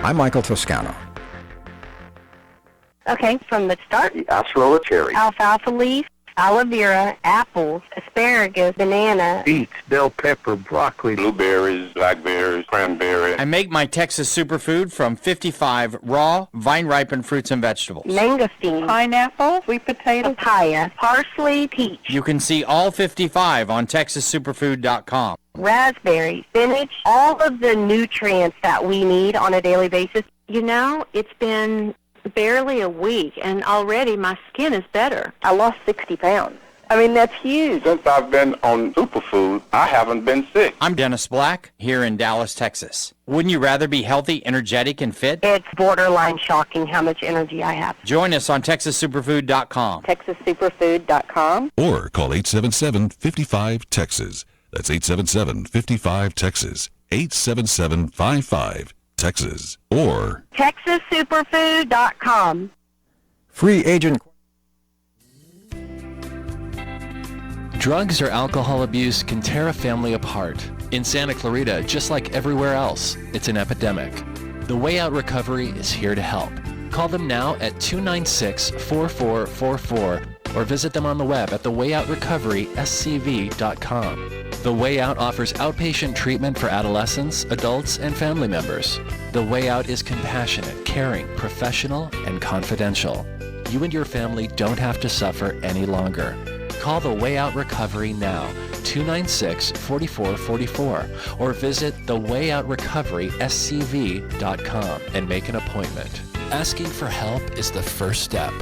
I'm Michael Toscano. Okay, from the start. The acerola cherry. Alfalfa leaf, aloe vera, apples, asparagus, banana. Beets, bell pepper, broccoli. Blueberries, blackberries, cranberry. I make my Texas superfood from 55 raw, vine-ripened fruits and vegetables. Mangosteen. Pineapple, sweet potato. Papaya, parsley, peach. You can see all 55 on TexasSuperfood.com. Raspberry, spinach, all of the nutrients that we need on a daily basis. You know, it's been barely a week, and already my skin is better. I lost 60 pounds. I mean, that's huge. Since I've been on superfood, I haven't been sick. I'm Dennis Black, here in Dallas, Texas. Wouldn't you rather be healthy, energetic, and fit? It's borderline shocking how much energy I have. Join us on TexasSuperfood.com. TexasSuperfood.com. Or call 877-55-TEXAS. That's 877-55-TEXAS. 877-55-TEXAS. Or TexasSuperfood.com. Free agent. Drugs or alcohol abuse can tear a family apart. In Santa Clarita, just like everywhere else, it's an epidemic. The Way Out Recovery is here to help. Call them now at 296-4444 or visit them on the web at thewayoutrocoveryscv.com. The Way Out offers outpatient treatment for adolescents, adults, and family members. The Way Out is compassionate, caring, professional, and confidential. You and your family don't have to suffer any longer. Call the Way Out Recovery now, 296-4444, or visit thewayoutrocoveryscv.com and make an appointment. Asking for help is the first step.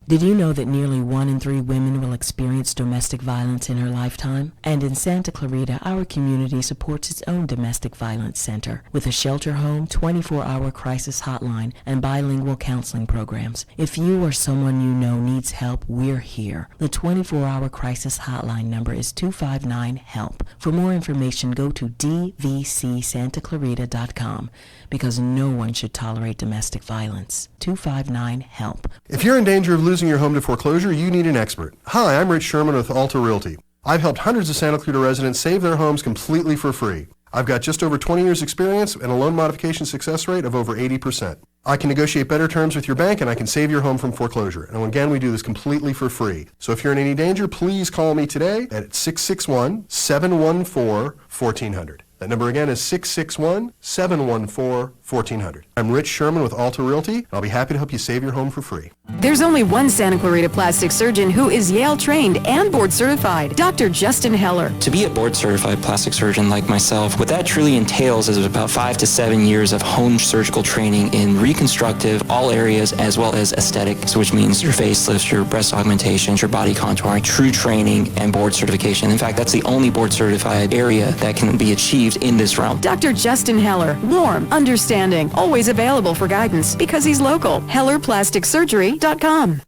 Did you know that nearly 1 in 3 women will experience domestic violence in her lifetime? And in Santa Clarita, our community supports its own domestic violence center with a shelter home, 24-hour crisis hotline, and bilingual counseling programs. If you or someone you know needs help, we're here. The 24-hour crisis hotline number is 259-HELP. For more information, go to dvcsantaclarita.com because no one should tolerate domestic violence. 259-HELP. If you're in danger of losing your home to foreclosure, you need an expert. Hi, I'm Rich Sherman with Alta Realty. I've helped hundreds of Santa Clarita residents save their homes completely for free. I've got just over 20 years experience and a loan modification success rate of over 80%. I can negotiate better terms with your bank and I can save your home from foreclosure. And again, we do this completely for free. So if you're in any danger, please call me today at 661-714-1400. That number again is 661-714-1400. I'm Rich Sherman with Alta Realty, and I'll be happy to help you save your home for free. There's only one Santa Clarita plastic surgeon who is Yale trained and board certified, Dr. Justin Heller. To be a board certified plastic surgeon like myself, what that truly entails is about 5 to 7 years of home surgical training in reconstructive, all areas, as well as aesthetics, which means your facelifts, your breast augmentations, your body contouring, true training, and board certification. In fact, that's the only board certified area that can be achieved in this realm. Dr. Justin Heller, warm, understanding, always available for guidance because he's local. HellerPlasticSurgery.com.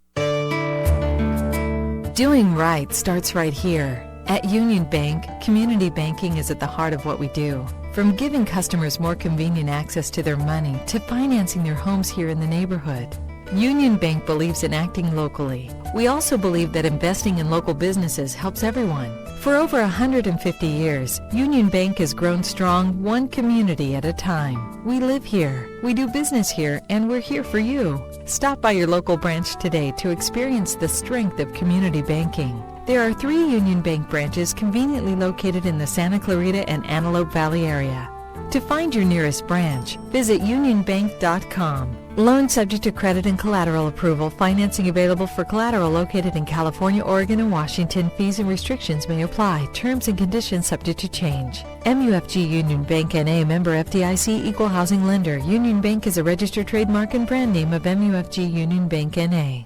Doing right starts right here. At Union Bank, community banking is at the heart of what we do. From giving customers more convenient access to their money to financing their homes here in the neighborhood. Union Bank believes in acting locally. We also believe that investing in local businesses helps everyone. For over 150 years, Union Bank has grown strong, one community at a time. We live here, we do business here, and we're here for you. Stop by your local branch today to experience the strength of community banking. There are 3 Union Bank branches conveniently located in the Santa Clarita and Antelope Valley area. To find your nearest branch, visit unionbank.com. Loan subject to credit and collateral approval. Financing available for collateral located in California, Oregon, and Washington. Fees and restrictions may apply. Terms and conditions subject to change. MUFG Union Bank N.A. member FDIC equal housing lender. Union Bank is a registered trademark and brand name of MUFG Union Bank N.A.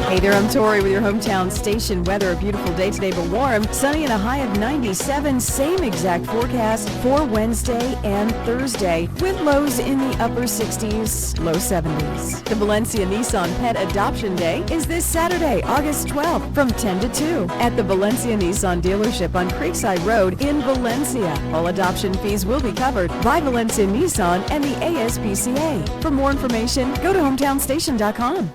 Hey there, I'm Tori with your hometown station weather. A beautiful day today, but warm. Sunny and a high of 97. Same exact forecast for Wednesday and Thursday, with lows in the upper 60s, low 70s. The Valencia Nissan Pet Adoption Day is this Saturday, August 12th, from 10 to 2 at the Valencia Nissan dealership on Creekside Road in Valencia. All adoption fees will be covered by Valencia Nissan and the ASPCA. For more information, go to hometownstation.com.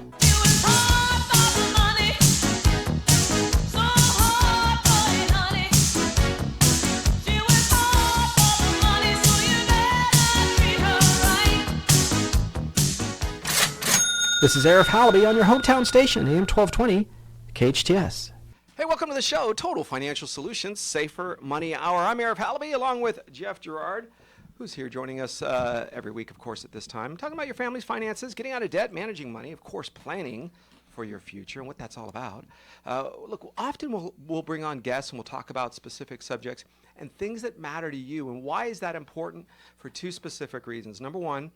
This is Arif Halaby on your hometown station, AM 1220, KHTS. Hey, welcome to the show, Total Financial Solutions, Safer Money Hour. I'm Arif Halaby, along with Jeff Gerard, who's here joining us every week, of course, at this time, talking about your family's finances, getting out of debt, managing money, of course, planning for your future and what that's all about. Look, often we'll bring on guests and we'll talk about specific subjects and things that matter to you. And why is that important? For two specific reasons. Number one,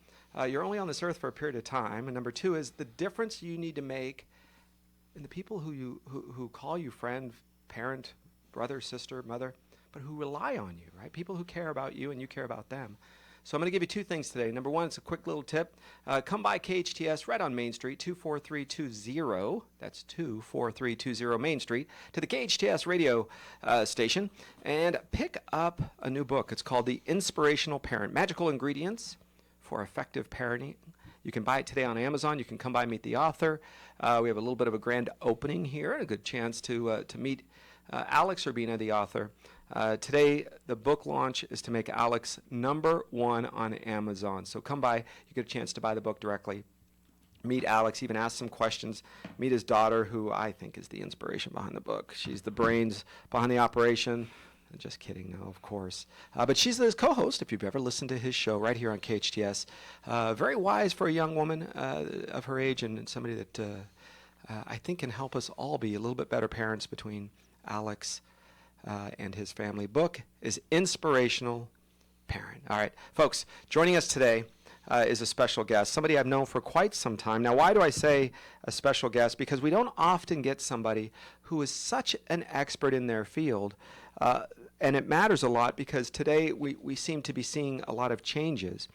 you're only on this earth for a period of time. And number two is the difference you need to make in the people who call you friend, parent, brother, sister, mother, but who rely on you, right? People who care about you and you care about them. So I'm going to give you two things today. Number one, it's a quick little tip. Come by KHTS right on Main Street, 24320. That's 24320 Main Street, to the KHTS radio station, and pick up a new book. It's called The Inspirational Parent, Magical Ingredients for Effective Parenting. You can buy it today on Amazon. You can come by and meet the author. We have a little bit of a grand opening here and a good chance to meet Alex Urbina, the author. Today, the book launch is to make Alex #1 on Amazon. So come by. You get a chance to buy the book directly. Meet Alex, even ask some questions. Meet his daughter, who I think is the inspiration behind the book. She's the brains behind the operation. Just kidding, no, of course. But she's his co-host, if you've ever listened to his show, right here on KHTS. Very wise for a young woman of her age, and somebody that I think can help us all be a little bit better parents between Alex and his family. Book is Inspirational Parent. All right, folks, joining us today is a special guest, somebody I've known for quite some time. Now, why do I say a special guest? Because we don't often get somebody who is such an expert in their field. And it matters a lot because today we seem to be seeing a lot of changes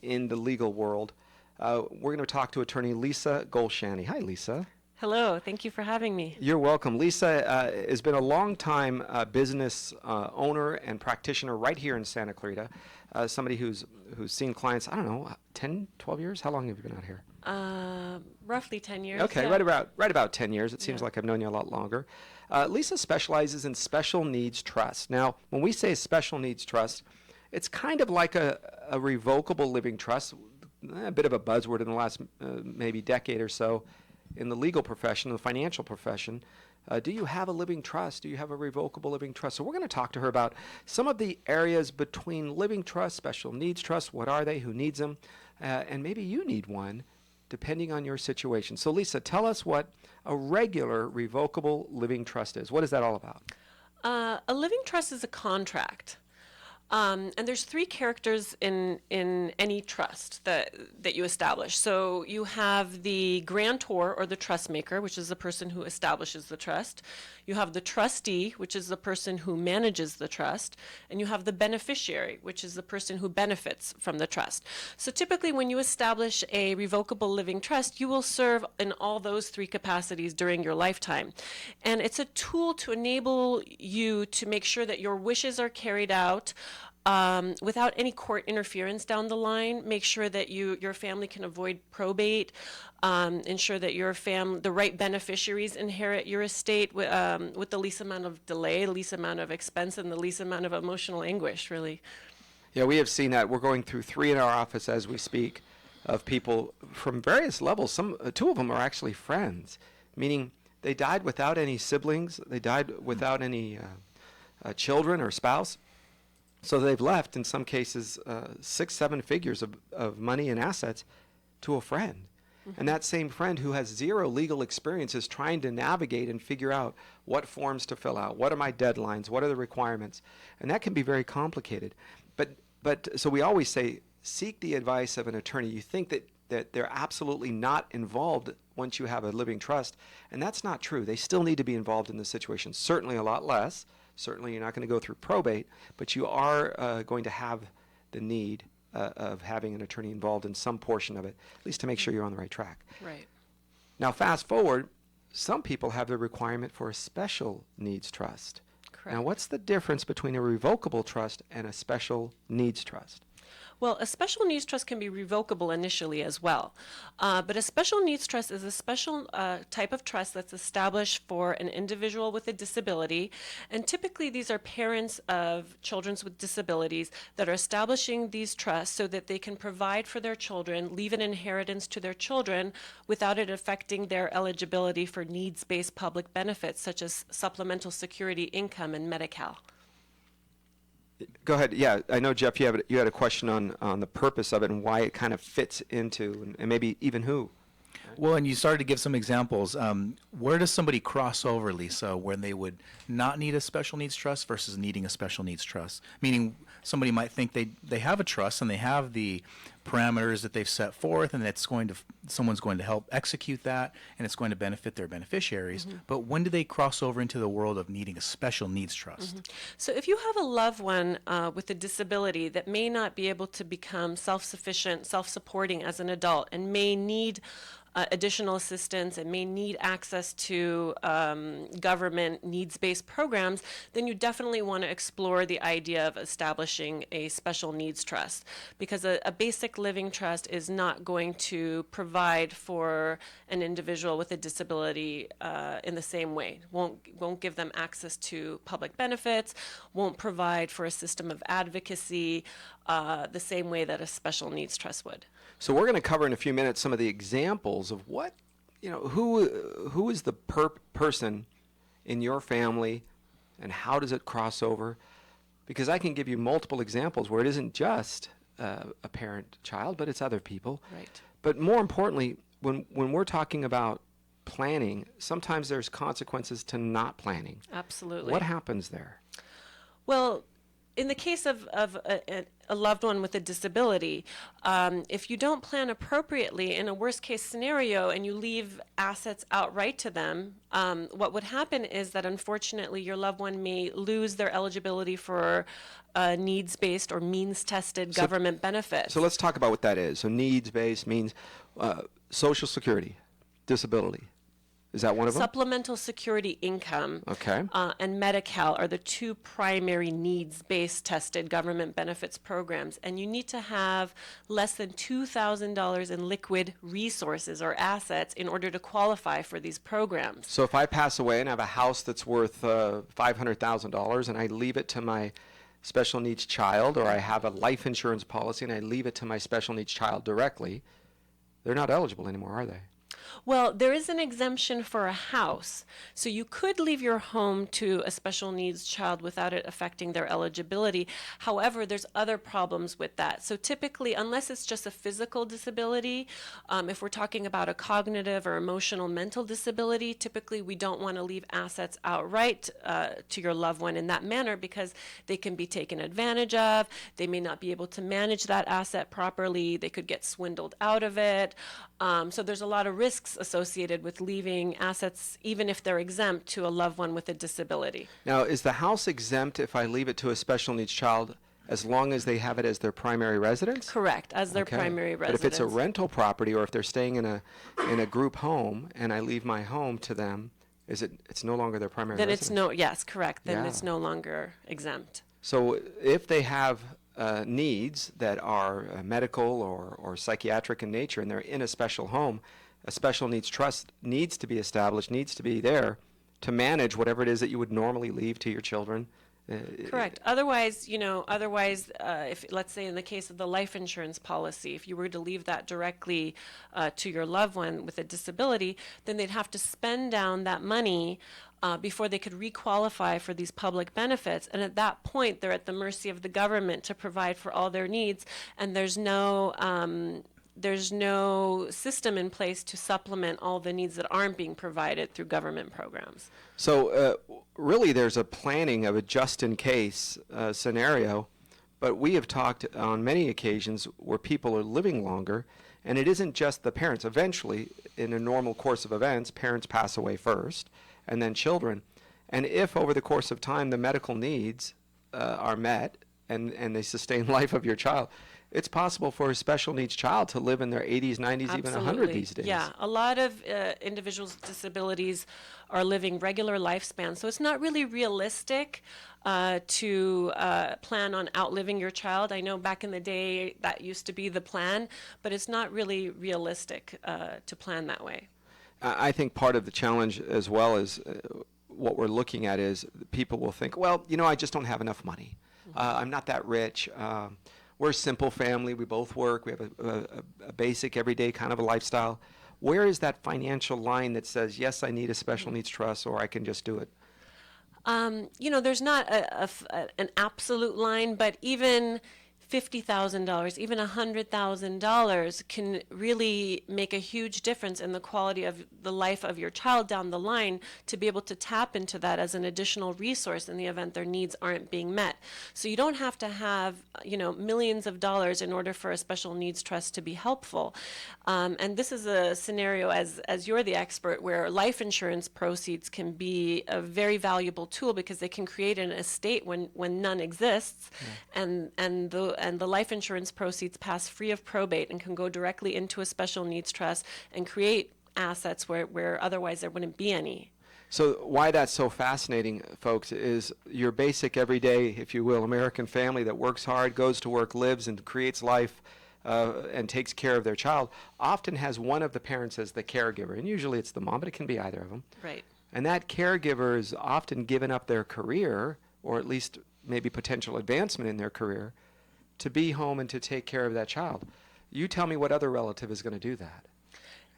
in the legal world. We're going to talk to attorney Lisa Golshani. Hi, Lisa. Hello. Thank you for having me. You're welcome. Lisa has been a long-time business owner and practitioner right here in Santa Clarita. Somebody who's seen clients, I don't know, 10, 12 years? How long have you been out here? Roughly 10 years. Okay, yeah. right about 10 years. It seems like I've known you a lot longer. Lisa specializes in special needs trust. Now, when we say special needs trust, it's kind of like a revocable living trust, a bit of a buzzword in the last maybe decade or so in the legal profession, the financial profession. Do you have a living trust? Do you have a revocable living trust? So we're going to talk to her about some of the areas between living trust, special needs trust. What are they? Who needs them? And maybe you need one, depending on your situation. So Lisa, tell us what a regular revocable living trust is. What is that all about? A living trust is a contract. And there's three characters in any trust that you establish. So you have the grantor or the trust maker, which is the person who establishes the trust. You have the trustee, which is the person who manages the trust. And you have the beneficiary, which is the person who benefits from the trust. So typically when you establish a revocable living trust, you will serve in all those three capacities during your lifetime. And it's a tool to enable you to make sure that your wishes are carried out without any court interference down the line. Make sure that your family can avoid probate, ensure that the right beneficiaries inherit your estate with the least amount of delay, the least amount of expense, and the least amount of emotional anguish, really. Yeah, we have seen that. We're going through 3 in our office as we speak of people from various levels. Two of them are actually friends, meaning they died without any siblings. They died without any children or spouse. So they've left, in some cases, 6-7 figures of money and assets to a friend. Mm-hmm. And that same friend who has zero legal experience is trying to navigate and figure out what forms to fill out, what are my deadlines, what are the requirements. And that can be very complicated. But so we always say, seek the advice of an attorney. You think that they're absolutely not involved once you have a living trust, and that's not true. They still need to be involved in the situation, certainly a lot less. Certainly you're not going to go through probate, but you are going to have the need of having an attorney involved in some portion of it, at least to make sure you're on the right track. Right. Now, fast forward, some people have the requirement for a special needs trust. Correct. Now, what's the difference between a revocable trust and a special needs trust? Well, a special needs trust can be revocable initially as well. But a special needs trust is a special type of trust that's established for an individual with a disability. And typically these are parents of children with disabilities that are establishing these trusts so that they can provide for their children, leave an inheritance to their children without it affecting their eligibility for needs-based public benefits such as supplemental security income and Medi-Cal. Go ahead. Yeah, I know, Jeff, you had a question on the purpose of it and why it kind of fits into, and maybe even who. Well, and you started to give some examples. Where does somebody cross over, Lisa, when they would not need a special needs trust versus needing a special needs trust? Meaning somebody might think they have a trust and they have the parameters that they've set forth, and someone's going to help execute that, and it's going to benefit their beneficiaries. Mm-hmm. But when do they cross over into the world of needing a special needs trust? Mm-hmm. So if you have a loved one with a disability that may not be able to become self-sufficient, self-supporting as an adult, and may need additional assistance and may need access to government needs-based programs, then you definitely want to explore the idea of establishing a special needs trust, because a basic living trust is not going to provide for an individual with a disability in the same way. Won't give them access to public benefits, won't provide for a system of advocacy the same way that a special needs trust would. So we're going to cover in a few minutes some of the examples of what, who is the person in your family and how does it cross over? Because I can give you multiple examples where it isn't just a parent-child, but it's other people. Right. But more importantly, when we're talking about planning, sometimes there's consequences to not planning. Absolutely. What happens there? Well, in the case of a loved one with a disability, if you don't plan appropriately in a worst case scenario and you leave assets outright to them, what would happen is that unfortunately your loved one may lose their eligibility for needs-based or means-tested government benefits. So let's talk about what that is. So needs-based means Social Security, disability. Is that one of them? Supplemental security income Okay. And Medi-Cal are the two primary needs-based tested government benefits programs. And you need to have less than $2,000 in liquid resources or assets in order to qualify for these programs. So if I pass away and have a house that's worth $500,000 and I leave it to my special needs child, or I have a life insurance policy and I leave it to my special needs child directly, they're not eligible anymore, are they? Well, there is an exemption for a house. So you could leave your home to a special needs child without it affecting their eligibility. However, there's other problems with that. So typically, unless it's just a physical disability, if we're talking about a cognitive or emotional mental disability, typically we don't want to leave assets outright to your loved one in that manner because they can be taken advantage of. They may not be able to manage that asset properly. They could get swindled out of it. So there's a lot of risks associated with leaving assets, even if they're exempt, to a loved one with a disability. Now, is the house exempt if I leave it to a special needs child as long as they have it as their primary residence? Correct, as their primary residence. But if it's a rental property or if they're staying in a group home and I leave my home to them, it's no longer their primary residence? Yes, correct. Then it's no longer exempt. So if they have needs that are medical or psychiatric in nature and they're in a special home, a special needs trust needs to be established, needs to be there to manage whatever it is that you would normally leave to your children. Correct. Otherwise, if let's say in the case of the life insurance policy, if you were to leave that directly to your loved one with a disability, then they'd have to spend down that money before they could requalify for these public benefits. And at that point, they're at the mercy of the government to provide for all their needs, and there's no system in place to supplement all the needs that aren't being provided through government programs. So really there's a planning of a just-in-case scenario, but we have talked on many occasions where people are living longer, and it isn't just the parents. Eventually, in a normal course of events, parents pass away first, and then children. And if over the course of time the medical needs are met, and they sustain life of your child, it's possible for a special needs child to live in their 80s, 90s, even 100 these days. Yeah, a lot of individuals with disabilities are living regular lifespans, so it's not really realistic to plan on outliving your child. I know back in the day that used to be the plan, but it's not really realistic to plan that way. I think part of the challenge as well is what we're looking at is people will think, well, you know, I just don't have enough money. I'm not that rich. We're a simple family. We both work. We have a basic, everyday kind of a lifestyle. Where is that financial line that says, yes, I need a special needs trust, or I can just do it? You know, there's not an absolute line, but even $50,000, even $100,000 can really make a huge difference in the quality of the life of your child down the line, to be able to tap into that as an additional resource in the event their needs aren't being met. So you don't have to have, you know, millions of dollars in order for a special needs trust to be helpful. And this is a scenario, as you're the expert, where life insurance proceeds can be a very valuable tool, because they can create an estate when none exists, and the life insurance proceeds pass free of probate and can go directly into a special needs trust and create assets where otherwise there wouldn't be any. So why that's so fascinating, folks, is your basic everyday, if you will, American family that works hard, goes to work, lives and creates life, and takes care of their child, often has one of the parents as the caregiver. And usually it's the mom, but it can be either of them. Right. And that caregiver is often given up their career, or at least maybe potential advancement in their career, to be home and to take care of that child. You tell me what other relative is going to do that.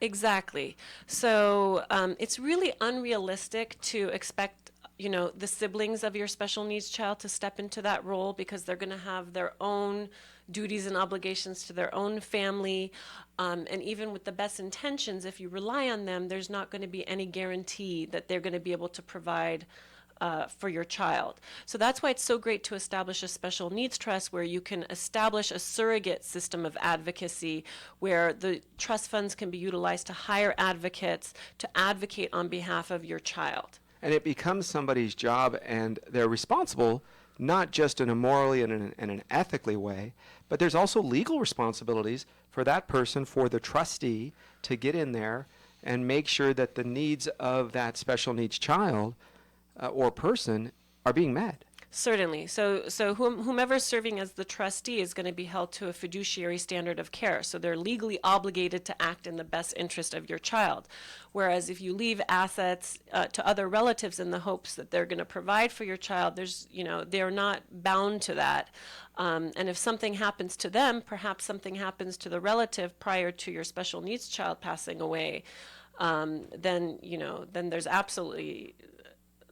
Exactly. So it's really unrealistic to expect, you know, the siblings of your special needs child to step into that role, because they're going to have their own duties and obligations to their own family. And even with the best intentions, if you rely on them, there's not going to be any guarantee that they're going to be able to provide for your child. So that's why it's so great to establish a special needs trust, where you can establish a surrogate system of advocacy, where the trust funds can be utilized to hire advocates to advocate on behalf of your child. And it becomes somebody's job, and they're responsible not just in a morally and an ethically way, but there's also legal responsibilities for that person, for the trustee, to get in there and make sure that the needs of that special needs child or person are being met. Certainly. So whomever's serving as the trustee is going to be held to a fiduciary standard of care. So they're legally obligated to act in the best interest of your child. Whereas if you leave assets to other relatives in the hopes that they're going to provide for your child, they're not bound to that. And if something happens to them, perhaps something happens to the relative prior to your special needs child passing away, then there's absolutely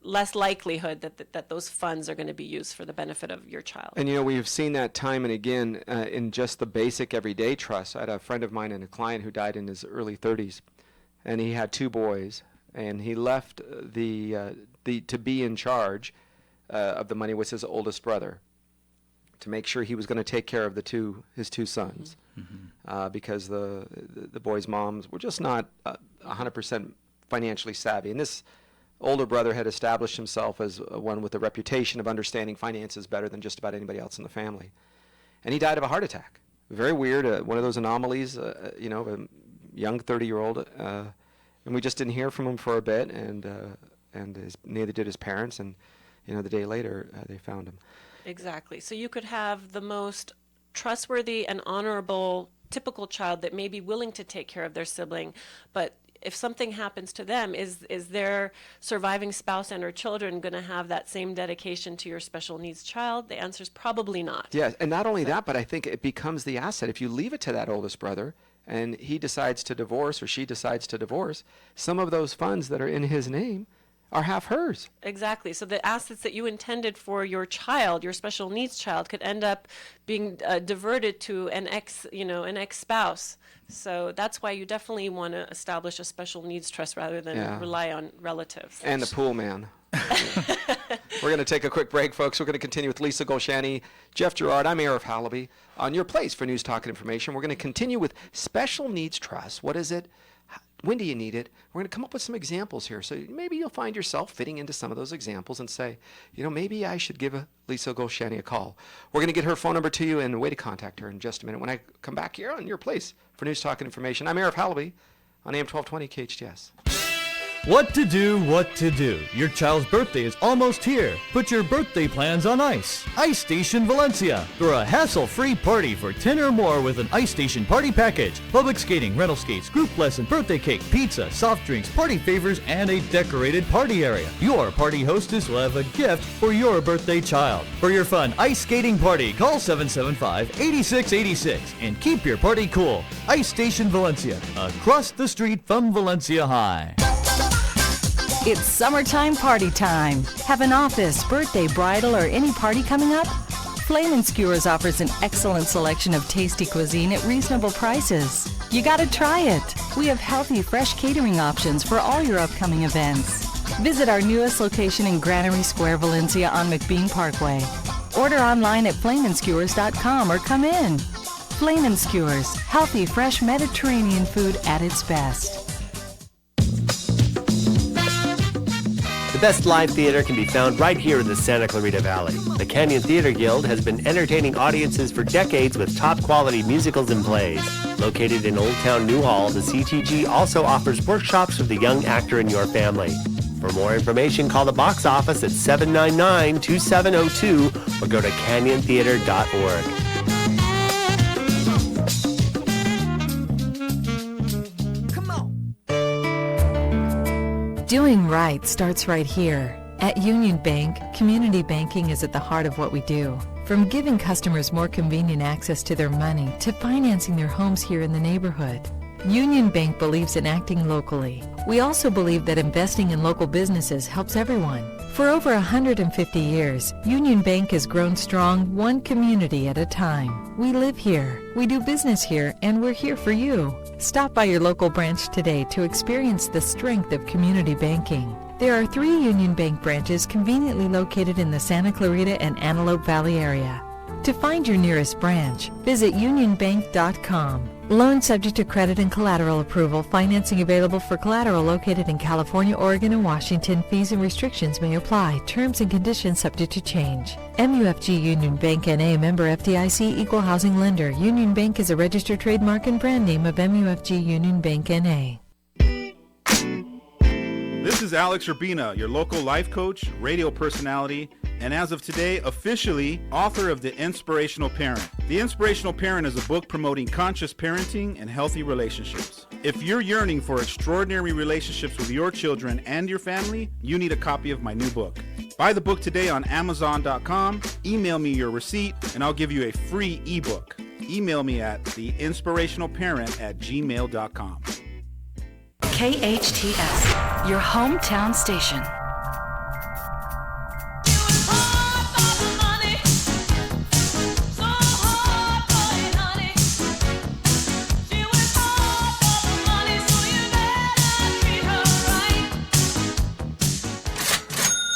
less likelihood that those funds are going to be used for the benefit of your child. And we've seen that time and again in just the basic everyday trust. I had a friend of mine and a client who died in his early 30s, and he had 2 boys, and he left to be in charge of the money with his oldest brother, to make sure he was going to take care of his 2 sons, because the boys' moms were just not 100% financially savvy. And this older brother had established himself as one with a reputation of understanding finances better than just about anybody else in the family. And he died of a heart attack. Very weird, one of those anomalies, a young 30-year-old. And we just didn't hear from him for a bit, and neither did his parents. And, the day later, they found him. Exactly. So you could have the most trustworthy and honorable typical child that may be willing to take care of their sibling, but if something happens to them, is their surviving spouse and or children going to have that same dedication to your special needs child? The answer is probably not. Yes, and not only that, but I think it becomes the asset. If you leave it to that oldest brother and he decides to divorce or she decides to divorce, some of those funds that are in his name are half hers. Exactly. So the assets that you intended for your child, your special needs child, could end up being diverted to an ex-spouse. So that's why you definitely want to establish a special needs trust rather than rely on relatives. And the pool man. We're going to take a quick break, folks. We're going to continue with Lisa Golshani, Jeff Gerard. I'm Arif Halaby on your place for News Talk and Information. We're going to continue with special needs trust. What is it? When do you need it? We're going to come up with some examples here. So maybe you'll find yourself fitting into some of those examples and say, maybe I should give Lisa Golshani a call. We're going to get her phone number to you and a way to contact her in just a minute when I come back here on your place for News Talk and Information. I'm Arif Halaby on AM 1220 KHTS. What to do, what to do. Your child's birthday is almost here. Put your birthday plans on ice. Ice Station Valencia. Throw a hassle-free party for 10 or more with an Ice Station party package. Public skating, rental skates, group lesson, birthday cake, pizza, soft drinks, party favors, and a decorated party area. Your party hostess will have a gift for your birthday child. For your fun ice skating party, call 775-8686 and keep your party cool. Ice Station Valencia, across the street from Valencia High. It's summertime party time. Have an office, birthday, bridal, or any party coming up? Flame & Skewers offers an excellent selection of tasty cuisine at reasonable prices. You gotta try it. We have healthy, fresh catering options for all your upcoming events. Visit our newest location in Granary Square, Valencia on McBean Parkway. Order online at flameandskewers.com or come in. Flame & Skewers, healthy, fresh Mediterranean food at its best. The best live theater can be found right here in the Santa Clarita Valley. The Canyon Theater Guild has been entertaining audiences for decades with top-quality musicals and plays. Located in Old Town Newhall, the CTG also offers workshops for the young actor in your family. For more information, call the box office at 799-2702 or go to canyontheater.org. Doing right starts right here. At Union Bank, community banking is at the heart of what we do. From giving customers more convenient access to their money to financing their homes here in the neighborhood, Union Bank believes in acting locally. We also believe that investing in local businesses helps everyone. For over 150 years, Union Bank has grown strong one community at a time. We live here, we do business here, and we're here for you. Stop by your local branch today to experience the strength of community banking. There are 3 Union Bank branches conveniently located in the Santa Clarita and Antelope Valley area. To find your nearest branch, visit unionbank.com. Loan subject to credit and collateral approval. Financing available for collateral located in California, Oregon, and Washington. Fees and restrictions may apply. Terms and conditions subject to change. MUFG Union Bank N.A. member FDIC equal housing lender. Union Bank is a registered trademark and brand name of MUFG Union Bank N.A. This is Alex Urbina, your local life coach, radio personality, and as of today, officially author of The Inspirational Parent. The Inspirational Parent is a book promoting conscious parenting and healthy relationships. If you're yearning for extraordinary relationships with your children and your family, you need a copy of my new book. Buy the book today on Amazon.com, email me your receipt, and I'll give you a free ebook. Email me at theinspirationalparent@gmail.com. KHTS, your hometown station.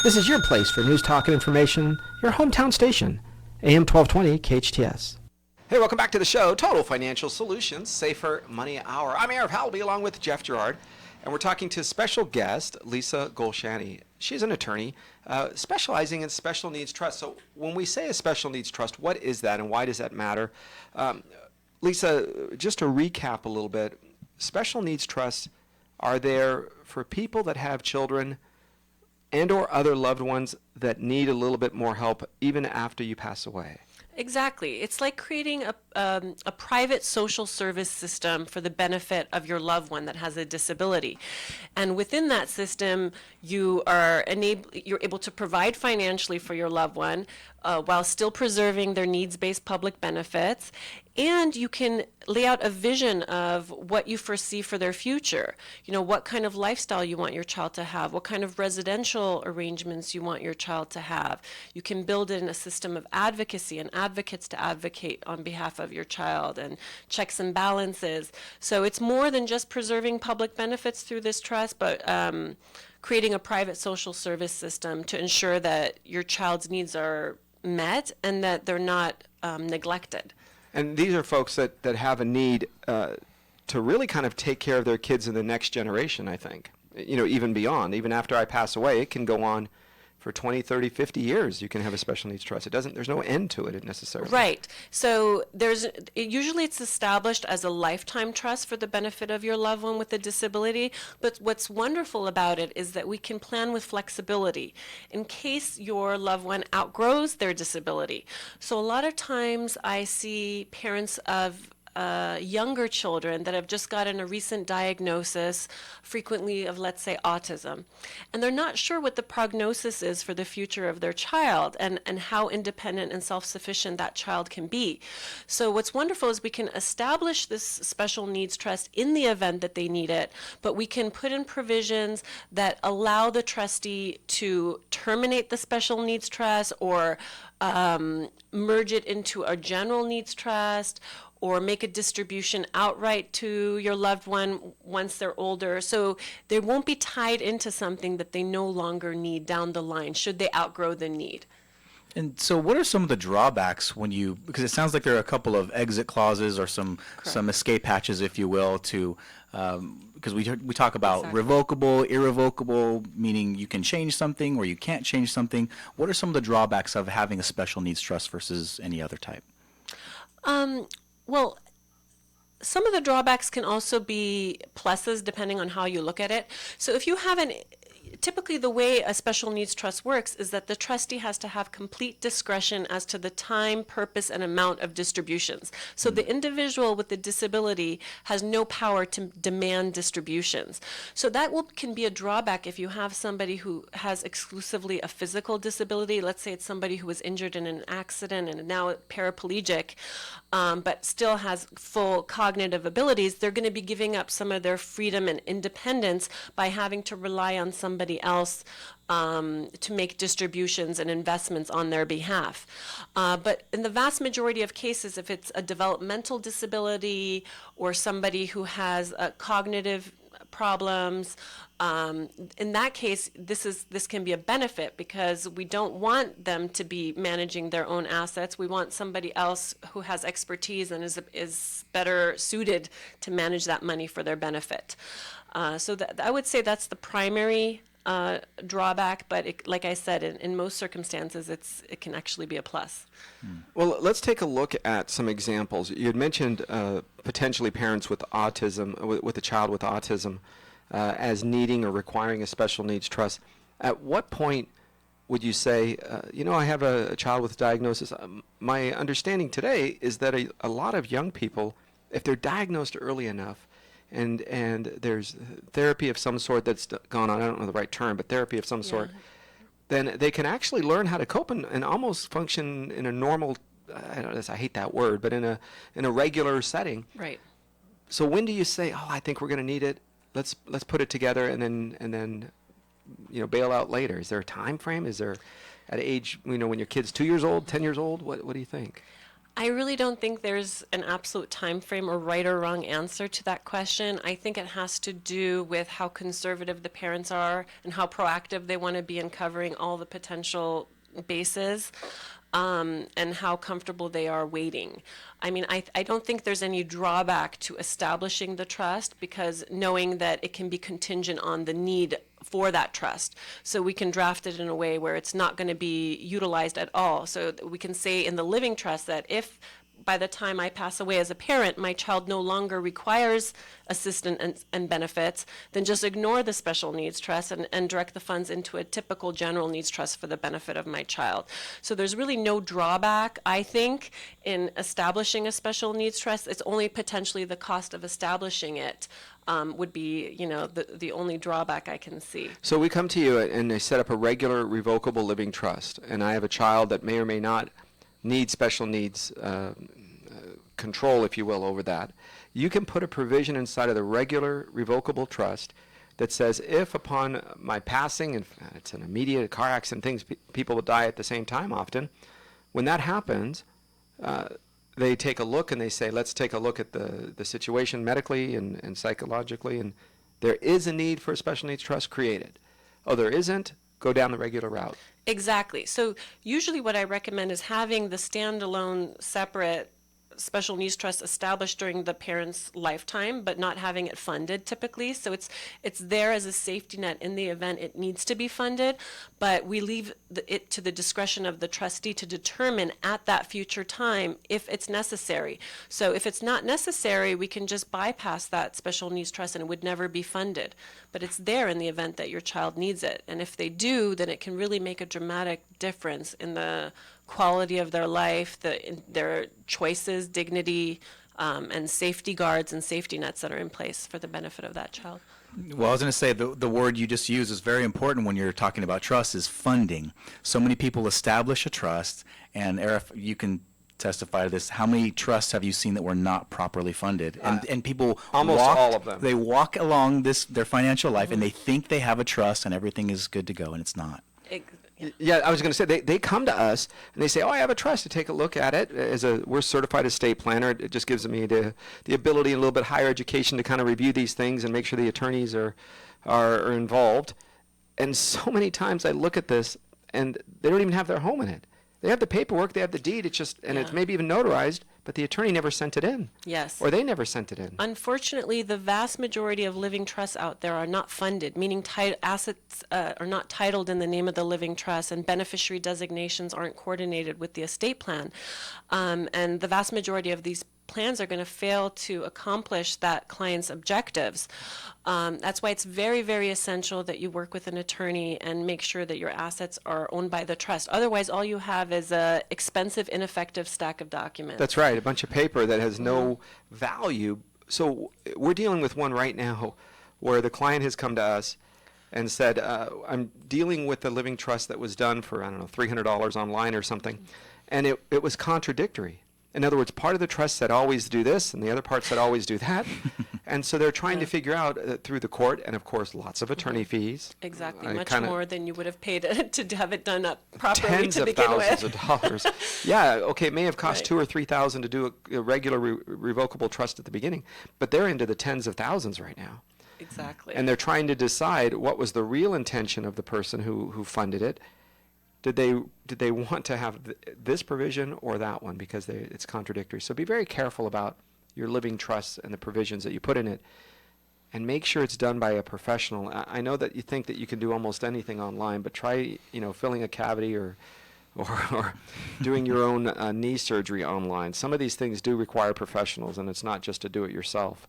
This is your place for news, talk, and information, your hometown station, AM 1220 KHTS. Hey, welcome back to the show, Total Financial Solutions, Safer Money Hour. I'm Arif Halaby along with Jeff Gerard, and we're talking to special guest, Lisa Golshani. She's an attorney specializing in special needs trust. So when we say a special needs trust, what is that and why does that matter? Lisa, just to recap a little bit, special needs trusts are there for people that have children and or other loved ones that need a little bit more help even after you pass away. Exactly. It's like creating a private social service system for the benefit of your loved one that has a disability. And within that system, you're able to provide financially for your loved one while still preserving their needs-based public benefits. And you can lay out a vision of what you foresee for their future. You know, what kind of lifestyle you want your child to have, what kind of residential arrangements you want your child to have. You can build in a system of advocacy and advocates to advocate on behalf of your child and checks and balances. So it's more than just preserving public benefits through this trust, but creating a private social service system to ensure that your child's needs are met and that they're not neglected. And these are folks that have a need to really kind of take care of their kids in the next generation, I think. Even beyond, even after I pass away, it can go on for 20, 30, 50 years. You can have a special needs trust. There's no end to it necessarily. Right. So usually it's established as a lifetime trust for the benefit of your loved one with a disability. But what's wonderful about it is that we can plan with flexibility in case your loved one outgrows their disability. So a lot of times I see parents of younger children that have just gotten a recent diagnosis, frequently of, let's say, autism. And they're not sure what the prognosis is for the future of their child and how independent and self-sufficient that child can be. So what's wonderful is we can establish this special needs trust in the event that they need it, but we can put in provisions that allow the trustee to terminate the special needs trust or merge it into a general needs trust, or make a distribution outright to your loved one once they're older. So they won't be tied into something that they no longer need down the line, should they outgrow the need. And so what are some of the drawbacks because it sounds like there are a couple of exit clauses or some escape hatches, if you will, to, because we talk about revocable, irrevocable, meaning you can change something or you can't change something. What are some of the drawbacks of having a special needs trust versus any other type? Well, some of the drawbacks can also be pluses depending on how you look at it. So if you have typically the way a special needs trust works is that the trustee has to have complete discretion as to the time, purpose, and amount of distributions. So the individual with the disability has no power to demand distributions. So that can be a drawback if you have somebody who has exclusively a physical disability. Let's say it's somebody who was injured in an accident and now paraplegic, but still has full cognitive abilities. They're going to be giving up some of their freedom and independence by having to rely on somebody else to make distributions and investments on their behalf. But in the vast majority of cases, if it's a developmental disability or somebody who has cognitive problems, in that case, this can be a benefit because we don't want them to be managing their own assets. We want somebody else who has expertise and is better suited to manage that money for their benefit. So I would say that's the primary drawback, but like I said, in most circumstances, it can actually be a plus. Well, let's take a look at some examples. You had mentioned potentially parents with autism, with a child with autism, as needing or requiring a special needs trust. At what point would you say, I have a child with a diagnosis? My understanding today is that a lot of young people, if they're diagnosed early enough, and there's therapy of some sort that's gone on, I don't know the right term, but therapy of some sort, then they can actually learn how to cope and almost function in a normal, I hate that word, but in a regular setting. Right. So when do you say, I think we're going to need it, let's put it together and then bail out later? Is there a time frame? Is there at age, when your kid's 2 years old, 10 years old? What do you think? I really don't think there's an absolute time frame or right or wrong answer to that question. I think it has to do with how conservative the parents are and how proactive they want to be in covering all the potential bases, and how comfortable they are waiting. I mean, I don't think there's any drawback to establishing the trust, because knowing that it can be contingent on the need for that trust. So we can draft it in a way where it's not going to be utilized at all. So we can say in the living trust that if by the time I pass away as a parent, my child no longer requires assistance and benefits, then just ignore the special needs trust and direct the funds into a typical general needs trust for the benefit of my child. So there's really no drawback, I think, in establishing a special needs trust. It's only potentially the cost of establishing it would be, the only drawback I can see. So we come to you and they set up a regular revocable living trust, and I have a child that may or may not need special needs control, if you will, over that. You can put a provision inside of the regular revocable trust that says if upon my passing, and it's an immediate car accident, people will die at the same time often, when that happens, they take a look and they say, let's take a look at the situation medically and psychologically, and there is a need for a special needs trust, created. Oh, there isn't? Go down the regular route. Exactly. So usually what I recommend is having the standalone separate special needs trust established during the parent's lifetime, but not having it funded typically. So it's there as a safety net in the event it needs to be funded, but we leave it to the discretion of the trustee to determine at that future time if it's necessary. So if it's not necessary, we can just bypass that special needs trust and it would never be funded. But it's there in the event that your child needs it. And if they do, then it can really make a dramatic difference in the quality of their life, their choices, dignity, and safety guards and safety nets that are in place for the benefit of that child. Well, I was going to say the word you just used is very important when you're talking about trust is funding. So many people establish a trust, and Arif, you can testify to this. How many trusts have you seen that were not properly funded? And people almost all of them. They walk along their financial life and they think they have a trust and everything is good to go, and it's not. Yeah, I was going to say, they come to us and they say, oh, I have a trust, to take a look at it. We're certified estate planner. It just gives me the ability and a little bit higher education to kind of review these things and make sure the attorneys are involved. And so many times I look at this and they don't even have their home in it. They have the paperwork, they have the deed, it's maybe even notarized, but the attorney never sent it in. Yes. Or they never sent it in. Unfortunately, the vast majority of living trusts out there are not funded, meaning assets are not titled in the name of the living trust, and beneficiary designations aren't coordinated with the estate plan. And the vast majority of these plans are going to fail to accomplish that client's objectives. That's why it's very, very essential that you work with an attorney and make sure that your assets are owned by the trust. Otherwise, all you have is a expensive, ineffective stack of documents. That's right, a bunch of paper that has no value. So we're dealing with one right now where the client has come to us and said, I'm dealing with the living trust that was done for, I don't know, $300 online or something, and it was contradictory. In other words, part of the trust said always do this, and the other part said always do that. And so they're trying to figure out through the court, and of course, lots of attorney fees. Exactly, much more than you would have paid to have it done up properly tens to of begin with. thousands of dollars. Yeah, okay, it may have cost $2,000 or $3,000 to do a regular revocable trust at the beginning, but they're into the tens of thousands right now. Exactly. And they're trying to decide what was the real intention of the person who funded it. Did they want to have this provision or that one, because it's contradictory? So be very careful about your living trusts and the provisions that you put in it, and make sure it's done by a professional. I know that you think that you can do almost anything online, but try filling a cavity or doing your own knee surgery online. Some of these things do require professionals, and it's not just to do it yourself.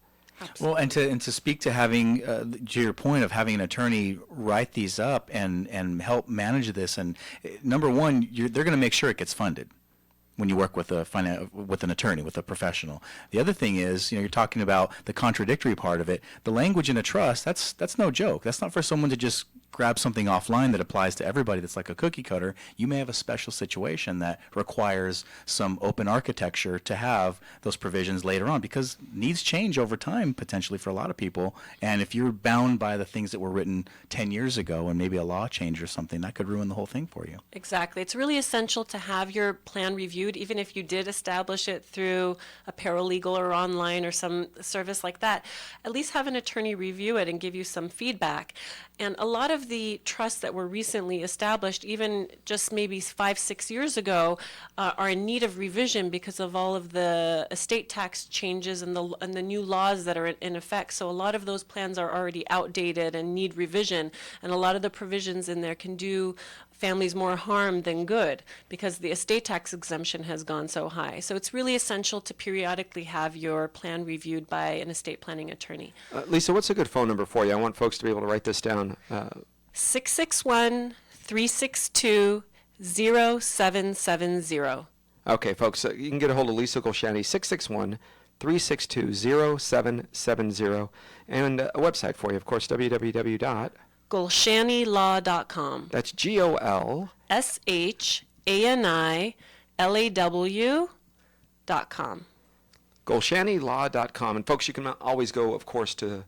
Well, and to speak to having, to your point of having an attorney write these up and help manage this, and number one, they're going to make sure it gets funded when you work with an attorney, with a professional. The other thing is, you're talking about the contradictory part of it. The language in a trust, that's no joke. That's not for someone to just grab something offline that applies to everybody that's like a cookie cutter. You may have a special situation that requires some open architecture to have those provisions later on, because needs change over time potentially for a lot of people. And if you're bound by the things that were written 10 years ago and maybe a law change or something, that could ruin the whole thing for you. Exactly. It's really essential to have your plan reviewed, even if you did establish it through a paralegal or online or some service like that. At least have an attorney review it and give you some feedback. And a lot of the trusts that were recently established, even just maybe 5-6 years ago, are in need of revision because of all of the estate tax changes and the new laws that are in effect. So a lot of those plans are already outdated and need revision. And a lot of the provisions in there can do families more harm than good because the estate tax exemption has gone so high. So it's really essential to periodically have your plan reviewed by an estate planning attorney. Lisa, what's a good phone number for you? I want folks to be able to write this down. 661-362-0770. Okay, folks, you can get a hold of Lisa Golshani, 661-362-0770. And a website for you, of course, www.golshanilaw.com. That's GOLSHANILAW.com. GolshaniLaw.com. And folks, you can always go, of course, to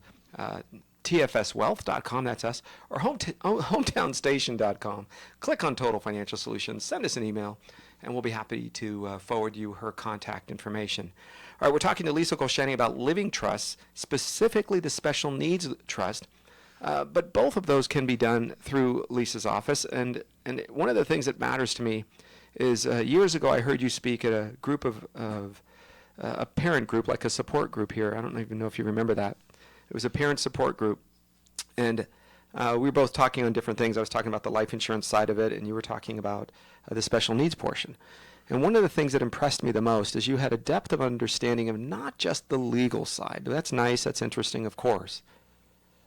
tfswealth.com, that's us, or hometownstation.com. Click on Total Financial Solutions, send us an email, and we'll be happy to forward you her contact information. All right, we're talking to Lisa Golshani about living trusts, specifically the Special Needs Trust. But both of those can be done through Lisa's office. And one of the things that matters to me is years ago I heard you speak at a group of a parent group, like a support group here. I don't even know if you remember that. It was a parent support group. And we were both talking on different things. I was talking about the life insurance side of it, and you were talking about the special needs portion. And one of the things that impressed me the most is you had a depth of understanding of not just the legal side. That's nice, that's interesting, of course.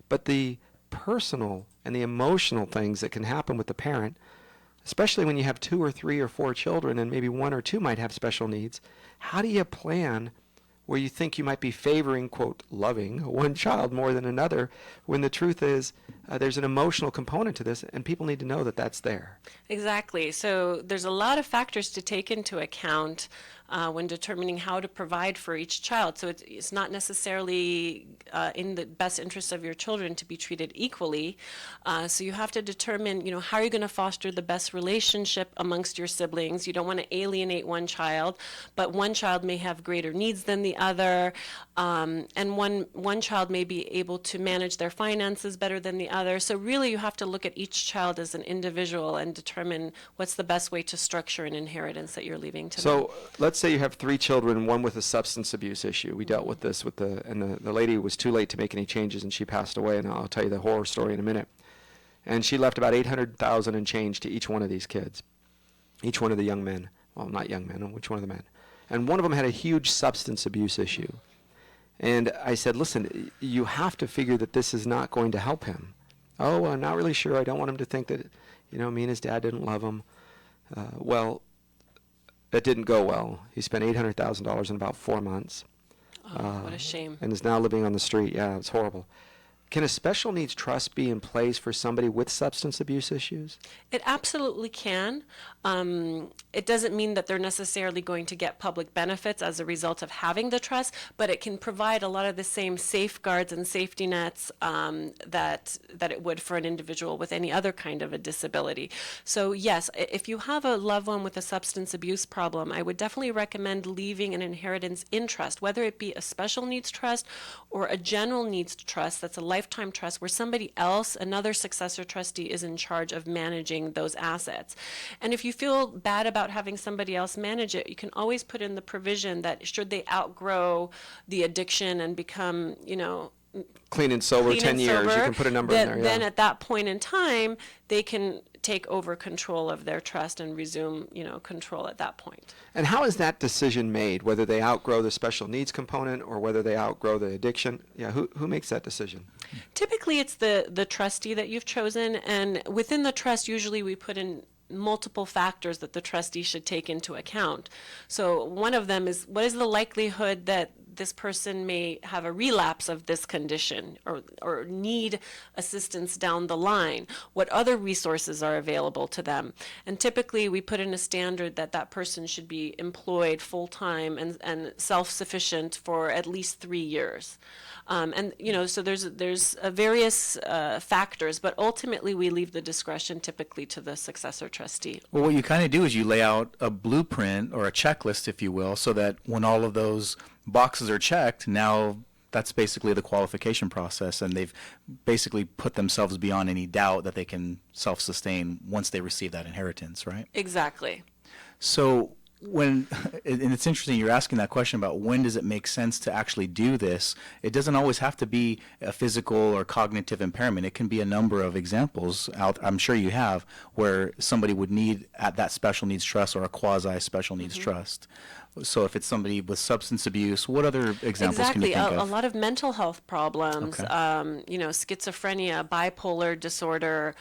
But the personal and the emotional things that can happen with the parent, especially when you have 2 or 3 or 4 children and maybe 1 or 2 might have special needs. How do you plan where you think you might be favoring, quote, loving one child more than another, when the truth is there's an emotional component to this, and people need to know that that's there. Exactly. So there's a lot of factors to take into account when determining how to provide for each child. So it's not necessarily in the best interest of your children to be treated equally. So you have to determine, how are you going to foster the best relationship amongst your siblings. You don't want to alienate one child, but one child may have greater needs than the other, and one child may be able to manage their finances better than the other. So really you have to look at each child as an individual and determine what's the best way to structure an inheritance that you're leaving to them. So let's say you have 3 children, one with a substance abuse issue. We dealt with this and the lady was too late to make any changes, and she passed away, and I'll tell you the horror story in a minute. And she left about $800,000 and change to each one of these kids, each one of the young men. Well, not young men, which one of the men? And one of them had a huge substance abuse issue. And I said, listen, you have to figure that this is not going to help him. Oh, well, I'm not really sure. I don't want him to think that, me and his dad didn't love him. Well, that didn't go well. He spent $800,000 in about 4 months. Oh, what a shame. And is now living on the street. Yeah, it's horrible. Can a special needs trust be in place for somebody with substance abuse issues? It absolutely can. It doesn't mean that they're necessarily going to get public benefits as a result of having the trust, but it can provide a lot of the same safeguards and safety nets that it would for an individual with any other kind of a disability. So yes, if you have a loved one with a substance abuse problem, I would definitely recommend leaving an inheritance in trust, whether it be a special needs trust or a general needs trust that's a lifetime trust where somebody else, another successor trustee, is in charge of managing those assets. And if you feel bad about having somebody else manage it, you can always put in the provision that should they outgrow the addiction and become, clean and sober, 10 years, you can put a number in there. Then at that point in time, they can take over control of their trust and resume, control at that point. And how is that decision made, whether they outgrow the special needs component or whether they outgrow the addiction? Yeah, who makes that decision? Typically, it's the trustee that you've chosen, and within the trust, usually we put in multiple factors that the trustee should take into account. So one of them is, what is the likelihood that this person may have a relapse of this condition or need assistance down the line? What other resources are available to them? And typically we put in a standard that that person should be employed full-time and self-sufficient for at least 3 years. So there's various factors, but ultimately we leave the discretion typically to the successor trustee. Well, what you kind of do is you lay out a blueprint or a checklist, if you will, so that when all of those boxes are checked, now that's basically the qualification process, and they've basically put themselves beyond any doubt that they can self-sustain once they receive that inheritance, right? Exactly. So and it's interesting you're asking that question about when does it make sense to actually do this. It doesn't always have to be a physical or cognitive impairment. It can be a number of examples out, I'm sure you have, where somebody would need at that special needs trust or a quasi special needs trust. So if it's somebody with substance abuse, what other examples can you think of? A lot of mental health problems, Okay. Schizophrenia, bipolar disorder,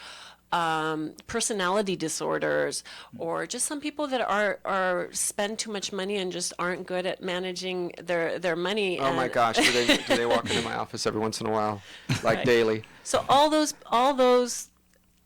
personality disorders, or just some people that are spend too much money and just aren't good at managing their money. Oh my gosh, do they walk into my office every once in a while, like daily? So all those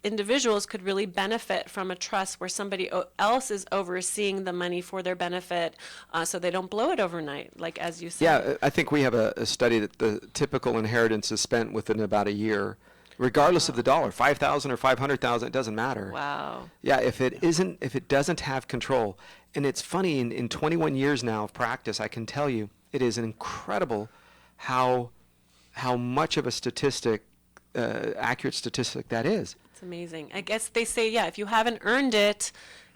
individuals could really benefit from a trust where somebody else is overseeing the money for their benefit, so they don't blow it overnight, like as you said. Yeah, I think we have a study that the typical inheritance is spent within about a year, regardless of the dollar, $5,000 or $500,000, it doesn't matter. Wow. Yeah, if it doesn't have control, and it's funny, in 21 years now of practice, I can tell you, it is incredible how much of a statistic, accurate statistic that is. It's amazing. I guess they say, if you haven't earned it,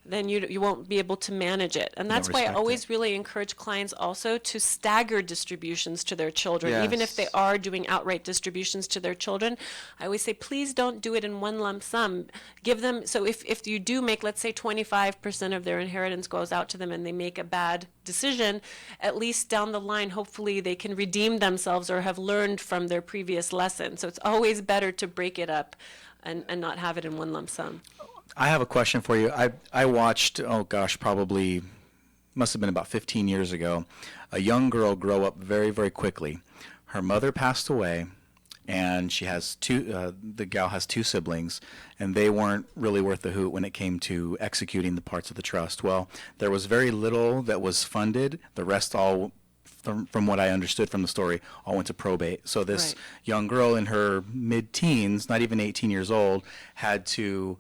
then you won't be able to manage it. And that's why I respect always really encourage clients also to stagger distributions to their children. Even if they are doing outright distributions to their children, I always say, please don't do it in one lump sum. Give them, so if you do make, let's say 25% of their inheritance goes out to them and they make a bad decision, at least down the line, hopefully they can redeem themselves or have learned from their previous lesson. So it's always better to break it up and not have it in one lump sum. I have a question for you. I watched, oh gosh, probably must have been about 15 years ago, a young girl grow up very, very quickly. Her mother passed away, and she has the gal has 2 siblings, and they weren't really worth the hoot when it came to executing the parts of the trust. Well, there was very little that was funded. The rest all, from what I understood from the story, all went to probate. So this young girl in her mid-teens, not even 18 years old, had to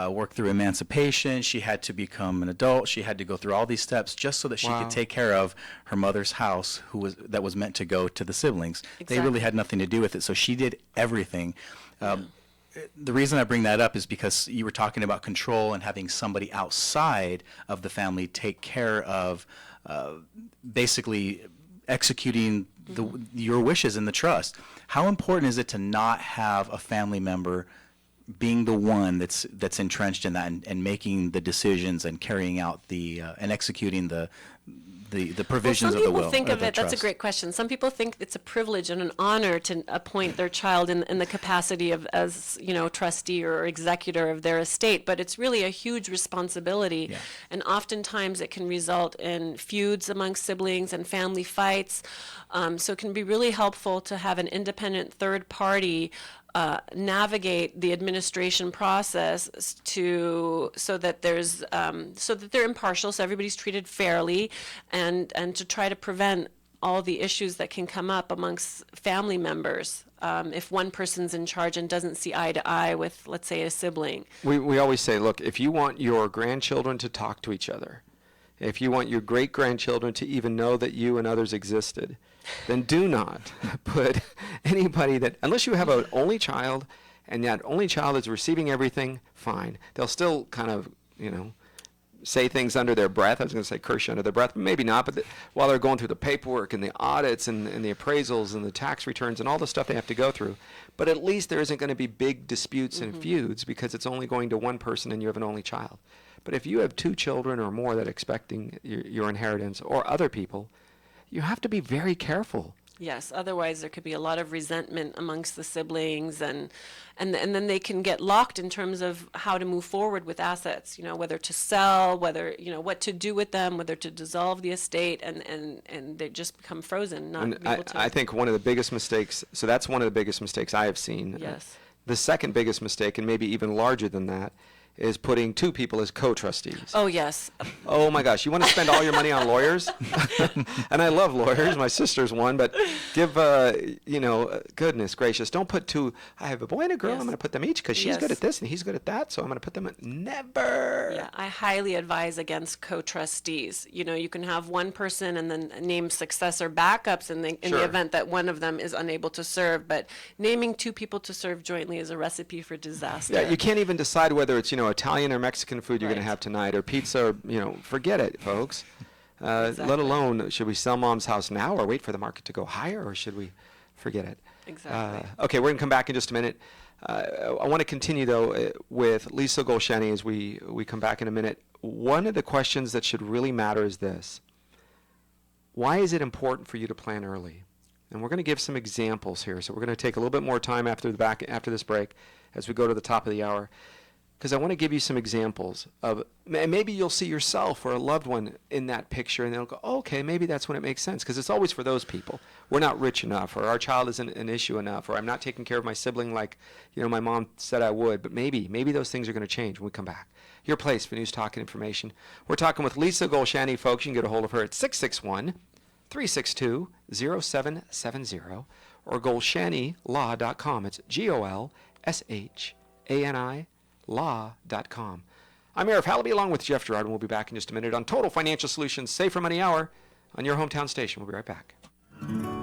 work through emancipation. She had to become an adult. She had to go through all these steps just so that she could take care of her mother's house, that was meant to go to the siblings. They really had nothing to do with it, so she did everything. The reason I bring that up is because you were talking about control and having somebody outside of the family take care of basically executing your wishes in the trust. How important is it to not have a family member being the one that's entrenched in that and making the decisions and carrying out and executing the provisions of the will? Some people think of it, that's a great question. Some people think it's a privilege and an honor to appoint their child in the capacity of as trustee or executor of their estate, but it's really a huge responsibility. And oftentimes it can result in feuds among siblings and family fights. So it can be really helpful to have an independent third party navigate the administration process so that they're impartial, so everybody's treated fairly, and to try to prevent all the issues that can come up amongst family members if one person's in charge and doesn't see eye to eye with, let's say, a sibling. We always say, look, if you want your grandchildren to talk to each other, if you want your great-grandchildren to even know that you and others existed, then do not put anybody unless you have an only child and that only child is receiving everything, fine. They'll still kind of, say things under their breath. I was going to say curse you under their breath, but maybe not. But while they're going through the paperwork and the audits and the appraisals and the tax returns and all the stuff they have to go through, but at least there isn't going to be big disputes and feuds because it's only going to one person and you have an only child. But if you have 2 children or more that are expecting your inheritance or other people, you have to be very careful. Yes, otherwise there could be a lot of resentment amongst the siblings, and then they can get locked in terms of how to move forward with assets, whether to sell, whether, what to do with them, whether to dissolve the estate, and they just become frozen, not be able to. I think one of the biggest mistakes, so that's one of the biggest mistakes I have seen. Yes. The second biggest mistake, and maybe even larger than that, is putting 2 people as co-trustees. Oh, yes. Oh, my gosh. You want to spend all your money on lawyers? And I love lawyers. My sister's one. But give, goodness gracious, don't put 2. I have a boy and a girl. I'm going to put them each because she's good at this and he's good at that. So I'm going to put them at never. Yeah, I highly advise against co-trustees. You can have one person and then name successor backups in the event that one of them is unable to serve. But naming 2 people to serve jointly is a recipe for disaster. Yeah, you can't even decide whether it's, Italian or Mexican food you're going to have tonight, or pizza, or, forget it, folks. Let alone, should we sell Mom's house now or wait for the market to go higher, or should we forget it? Exactly. Okay, we're going to come back in just a minute. I want to continue, though, with Lisa Golshani as we come back in a minute. One of the questions that should really matter is this. Why is it important for you to plan early? And we're going to give some examples here. So we're going to take a little bit more time after this break as we go to the top of the hour, because I want to give you some examples of, and maybe you'll see yourself or a loved one in that picture, and they'll go, oh, okay, maybe that's when it makes sense, because it's always for those people. We're not rich enough, or our child isn't an issue enough, or I'm not taking care of my sibling like, my mom said I would. But maybe those things are going to change when we come back. Your place for news, talk, and information. We're talking with Lisa Golshani, folks. You can get a hold of her at 661-362-0770 or golshanilaw.com. It's GOLSHANI law.com. I'm Arif Halaby along with Jeff Gerard, and we'll be back in just a minute on Total Financial Solutions Safer Money Hour on your hometown station. We'll be right back.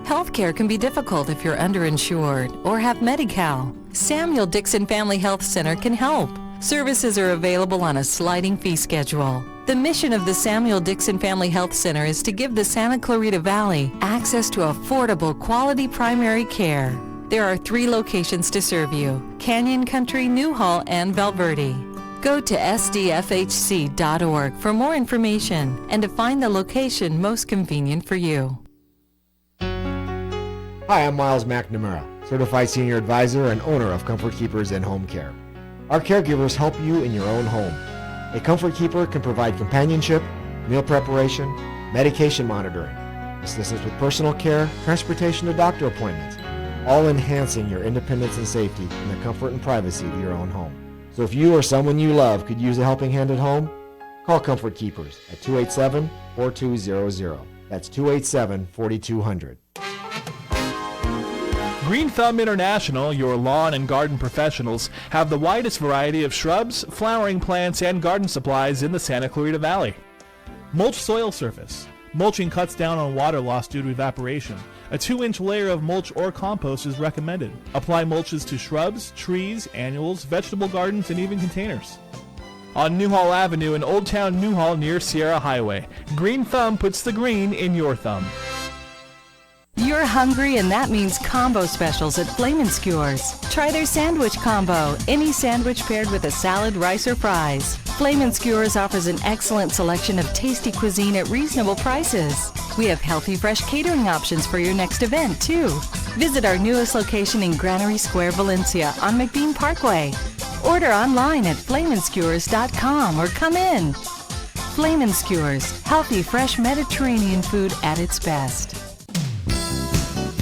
Healthcare can be difficult if you're underinsured or have Medi-Cal. Samuel Dixon Family Health Center can help. Services are available on a sliding fee schedule. The mission of the Samuel Dixon Family Health Center is to give the Santa Clarita Valley access to affordable, quality primary care. There are 3 locations to serve you: Canyon Country, Newhall, and Valverde. Go to sdfhc.org for more information and to find the location most convenient for you. Hi, I'm Miles McNamara, Certified Senior Advisor and owner of Comfort Keepers in Home Care. Our caregivers help you in your own home. A Comfort Keeper can provide companionship, meal preparation, medication monitoring, assistance with personal care, transportation to doctor appointments, all enhancing your independence and safety in the comfort and privacy of your own home. So if you or someone you love could use a helping hand at home, call Comfort Keepers at 287-4200. That's 287-4200. Green Thumb International, your lawn and garden professionals, have the widest variety of shrubs, flowering plants, and garden supplies in the Santa Clarita Valley. Mulch soil surface. Mulching cuts down on water loss due to evaporation. A 2-inch layer of mulch or compost is recommended. Apply mulches to shrubs, trees, annuals, vegetable gardens, and even containers. On Newhall Avenue in Old Town Newhall near Sierra Highway, Green Thumb puts the green in your thumb. You're hungry, and that means combo specials at Flamin' Skewers. Try their sandwich combo, any sandwich paired with a salad, rice, or fries. Flamin' Skewers offers an excellent selection of tasty cuisine at reasonable prices. We have healthy, fresh catering options for your next event, too. Visit our newest location in Granary Square, Valencia on McBean Parkway. Order online at flaminskewers.com or come in. Flamin' Skewers, healthy, fresh Mediterranean food at its best.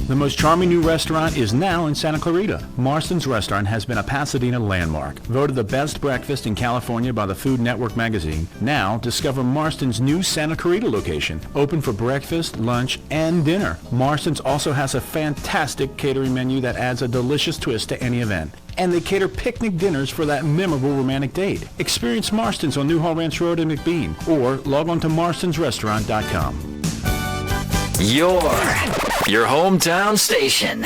The most charming new restaurant is now in Santa Clarita. Marston's Restaurant has been a Pasadena landmark. Voted the best breakfast in California by the Food Network magazine. Now, discover Marston's new Santa Clarita location, open for breakfast, lunch, and dinner. Marston's also has a fantastic catering menu that adds a delicious twist to any event. And they cater picnic dinners for that memorable romantic date. Experience Marston's on Newhall Ranch Road in McBean, or log on to marstonsrestaurant.com. Your hometown station.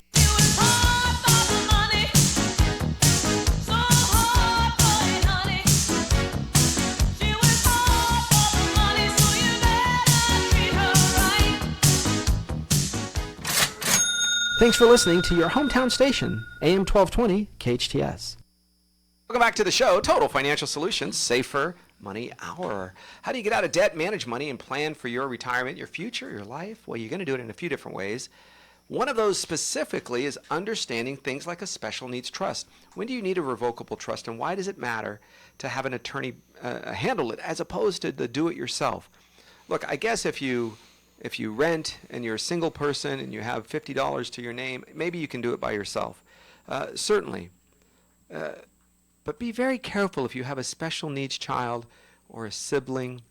Thanks for listening to your hometown station, AM 1220 KHTS. Welcome back to the show, Total Financial Solutions, Safer Money Hour. How do you get out of debt, manage money, and plan for your retirement, your future, your life? Well, you're going to do it in a few different ways. One of those specifically is understanding things like a special needs trust. When do you need a revocable trust, and why does it matter to have an attorney handle it as opposed to the do-it-yourself? Look, I guess if you rent and you're a single person and you have $50 to your name, maybe you can do it by yourself. Certainly. But be very careful if you have a special needs child or a sibling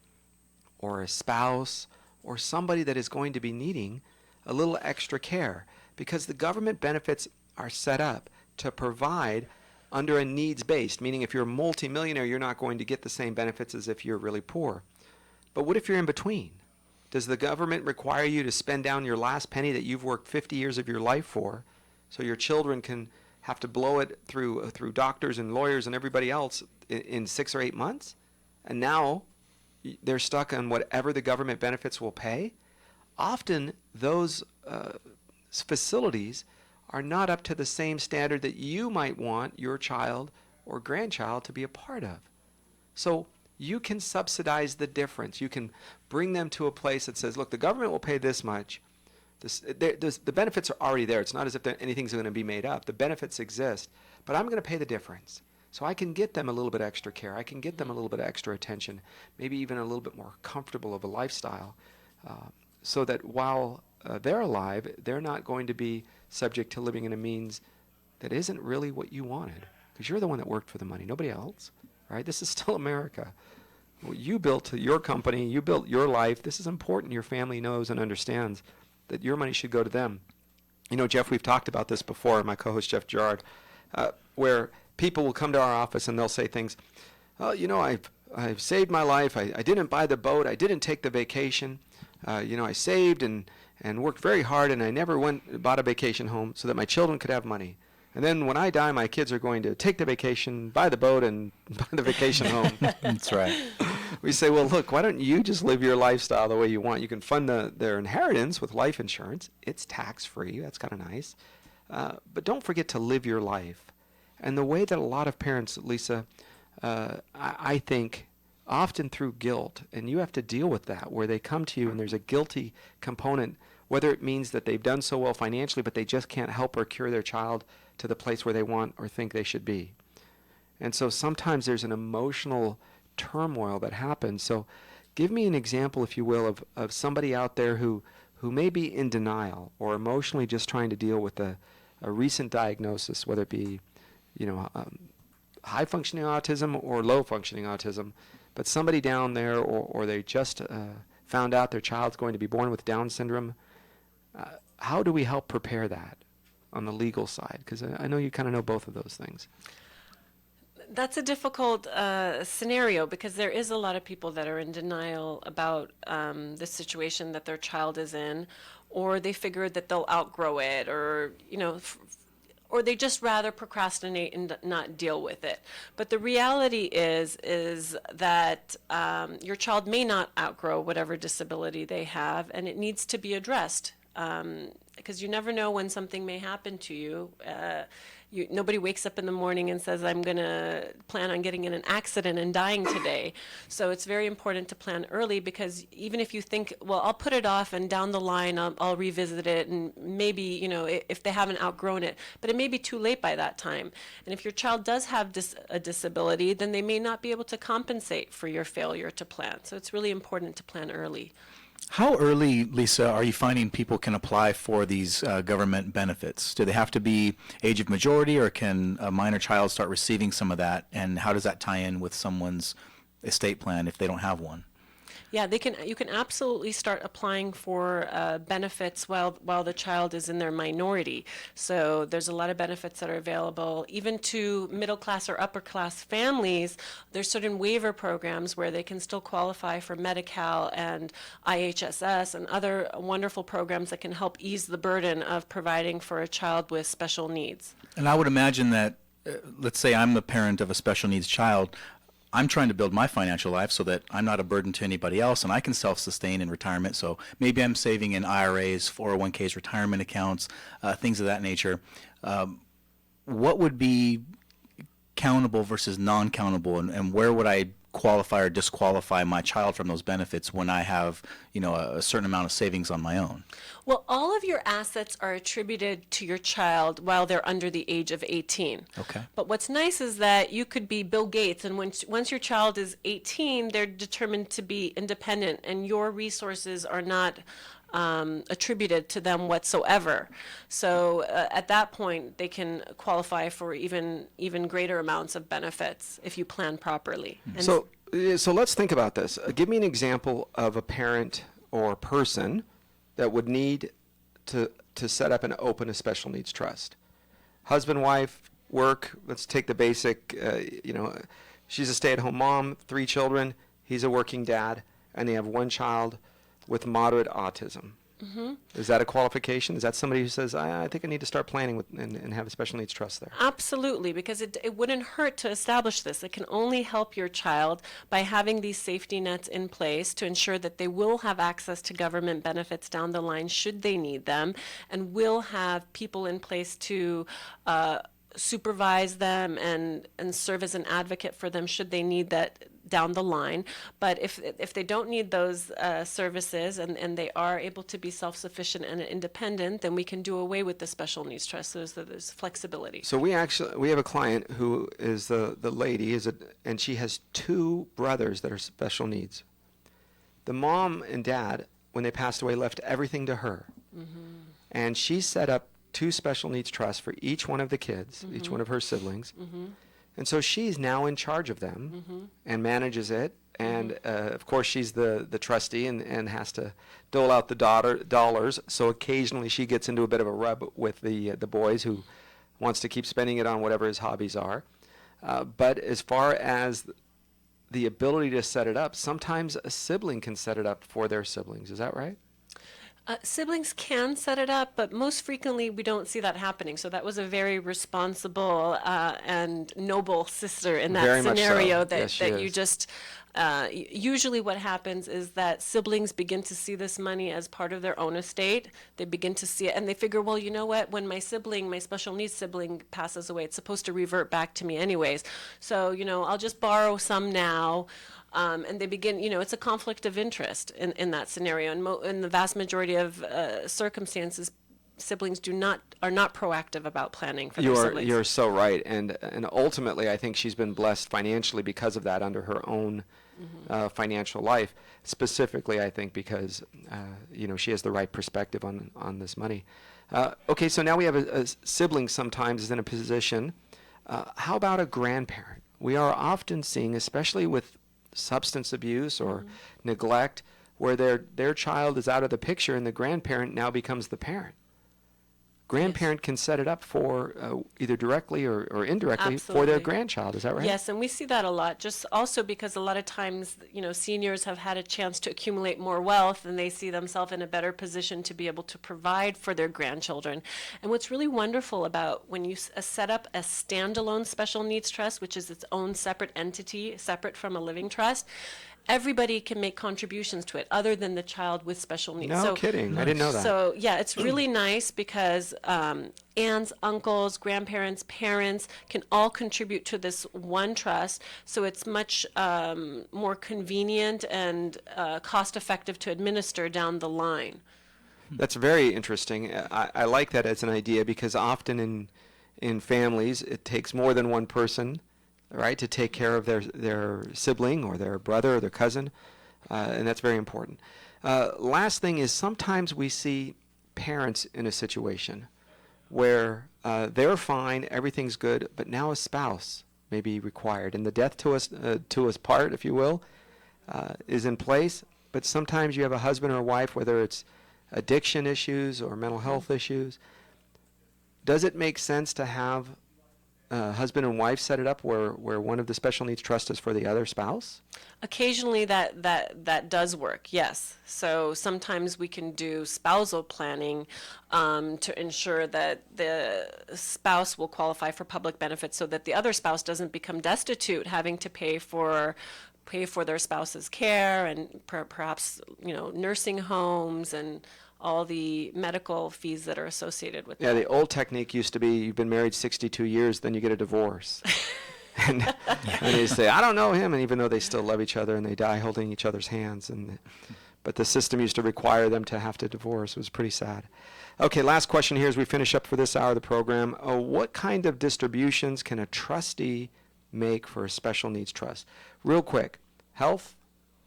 or a spouse or somebody that is going to be needing a little extra care, because the government benefits are set up to provide under a needs-based, meaning if you're a multimillionaire, you're not going to get the same benefits as if you're really poor. But what if you're in between? Does the government require you to spend down your last penny that you've worked 50 years of your life for, so your children can have to blow it through doctors and lawyers and everybody else in 6 or 8 months? And now they're stuck on whatever the government benefits will pay? Often those facilities are not up to the same standard that you might want your child or grandchild to be a part of. So you can subsidize the difference. You can bring them to a place that says, look, the government will pay this much. The benefits are already there. It's not as if anything's going to be made up. The benefits exist, but I'm going to pay the difference. So I can get them a little bit extra care. I can get them a little bit extra attention, maybe even a little bit more comfortable of a lifestyle, so that while they're alive, they're not going to be subject to living in a means that isn't really what you wanted, because you're the one that worked for the money, nobody else, right? This is still America. You built your company, you built your life. This is important. Your family knows and understands that your money should go to them. You know, Jeff, we've talked about this before, my co-host Jeff Gerard, where people will come to our office and they'll say things, oh, you know, I've saved my life. I didn't buy the boat. I didn't take the vacation. You know, I saved and worked very hard, and I never bought a vacation home so that my children could have money. And then when I die, my kids are going to take the vacation, buy the boat, and buy the vacation home. That's right. We say, well, look, why don't you just live your lifestyle the way you want? You can fund their inheritance with life insurance. It's tax-free. That's kind of nice. But don't forget to live your life. And the way that a lot of parents, Lisa, I think, often through guilt, and you have to deal with that, where they come to you and there's a guilty component, whether it means that they've done so well financially, but they just can't help or cure their child to the place where they want or think they should be. And so sometimes there's an emotional turmoil that happens. So give me an example, if you will, of somebody out there who may be in denial or emotionally just trying to deal with a recent diagnosis, whether it be, high functioning autism or low functioning autism, but somebody down there, or they just found out their child's going to be born with Down syndrome. How do we help prepare that on the legal side? Because I know you kind of know both of those things. That's a difficult scenario, because there is a lot of people that are in denial about the situation that their child is in, or they figure that they'll outgrow it, or or they just rather procrastinate and not deal with it. But the reality is that your child may not outgrow whatever disability they have, and it needs to be addressed. Because you never know when something may happen to you. Nobody wakes up in the morning and says, I'm going to plan on getting in an accident and dying today. So it's very important to plan early, because even if you think, well, I'll put it off and down the line I'll revisit it, and maybe, if they haven't outgrown it, but it may be too late by that time. And if your child does have a disability, then they may not be able to compensate for your failure to plan. So it's really important to plan early. How early, Lisa, are you finding people can apply for these government benefits? Do they have to be age of majority, or can a minor child start receiving some of that? And how does that tie in with someone's estate plan if they don't have one? Yeah, you can absolutely start applying for benefits while the child is in their minority. So there's a lot of benefits that are available, even to middle class or upper class families. There's certain waiver programs where they can still qualify for Medi-Cal and IHSS and other wonderful programs that can help ease the burden of providing for a child with special needs. And I would imagine that, let's say I'm the parent of a special needs child, I'm trying to build my financial life so that I'm not a burden to anybody else, and I can self-sustain in retirement. So maybe I'm saving in IRAs, 401ks, retirement accounts, things of that nature. What would be countable versus non-countable, and where would I qualify or disqualify my child from those benefits when I have, a certain amount of savings on my own? Well, all of your assets are attributed to your child while they're under the age of 18. Okay. But what's nice is that you could be Bill Gates, and once your child is 18, they're determined to be independent, and your resources are not attributed to them whatsoever. So at that point, they can qualify for even greater amounts of benefits if you plan properly. And so let's think about this. Give me an example of a parent or person that would need to set up and open a special needs trust. Husband, wife, work. Let's take the basic. She's a stay-at-home mom, 3 children. He's a working dad, and they have 1 child with moderate autism. Mm-hmm. Is that a qualification? Is that somebody who says, I think I need to start planning and have a special needs trust there? Absolutely, because it wouldn't hurt to establish this. It can only help your child by having these safety nets in place to ensure that they will have access to government benefits down the line should they need them, and will have people in place to supervise them and serve as an advocate for them should they need that down the line. But if they don't need those services and they are able to be self-sufficient and independent, then we can do away with the special needs trust, so there's flexibility. So we have a client who is the lady and she has 2 brothers that are special needs. The mom and dad, when they passed away, left everything to her. Mm-hmm. And she set up 2 special needs trusts for each one of the kids, mm-hmm. each one of her siblings. Mm-hmm. And so she's now in charge of them mm-hmm. and manages it. And, of course, she's the trustee and has to dole out the dollars. So occasionally she gets into a bit of a rub with the boys who wants to keep spending it on whatever his hobbies are. But as far as the ability to set it up, sometimes a sibling can set it up for their siblings. Is that right? Siblings can set it up, but most frequently we don't see that happening. So that was a very responsible and noble sister in that Very much so. scenario. Yes, she You is. just usually what happens is that siblings begin to see this money as part of their own estate. They begin to see it, and they figure, well, you know what? When my special needs sibling passes away, it's supposed to revert back to me anyways. So I'll just borrow some now. And they begin, it's a conflict of interest in that scenario. And in the vast majority of circumstances, siblings are not proactive about planning for their siblings. You're so right. And ultimately, I think she's been blessed financially because of that under her own financial life. Specifically, I think because, she has the right perspective on this money. Okay, so now we have a sibling sometimes is in a position. How about a grandparent? We are often seeing, especially with substance abuse or neglect, where their child is out of the picture and the grandparent now becomes the parent. Grandparent can set it up for either directly or indirectly for their grandchild. Is that right? Yes, and we see that a lot, just also because a lot of times, seniors have had a chance to accumulate more wealth and they see themselves in a better position to be able to provide for their grandchildren. And what's really wonderful about when you set up a standalone special needs trust, which is its own separate entity, separate from a living trust, everybody can make contributions to it other than the child with special needs. No kidding. I didn't know that. So, yeah, it's really nice because aunts, uncles, grandparents, parents can all contribute to this one trust. So it's much more convenient and cost-effective to administer down the line. That's very interesting. I like that as an idea because often in families, it takes more than one person, right, to take care of their sibling or their brother or their cousin, and that's very important. Last thing is sometimes we see parents in a situation where they're fine, everything's good, but now a spouse may be required, and the death to us part, if you will, is in place. But sometimes you have a husband or a wife, whether it's addiction issues or mental health issues. Does it make sense to have husband and wife set it up where one of the special needs trust is for the other spouse? Occasionally that does work, yes. So sometimes we can do spousal planning to ensure that the spouse will qualify for public benefits so that the other spouse doesn't become destitute, having to pay for their spouse's care and perhaps nursing homes and all the medical fees that are associated with that. Yeah, the old technique used to be you've been married 62 years, then you get a divorce. and they say, I don't know him, and even though they still love each other and they die holding each other's hands. But the system used to require them to have to divorce. It was pretty sad. Okay, last question here as we finish up for this hour of the program. What kind of distributions can a trustee make for a special needs trust? Real quick, health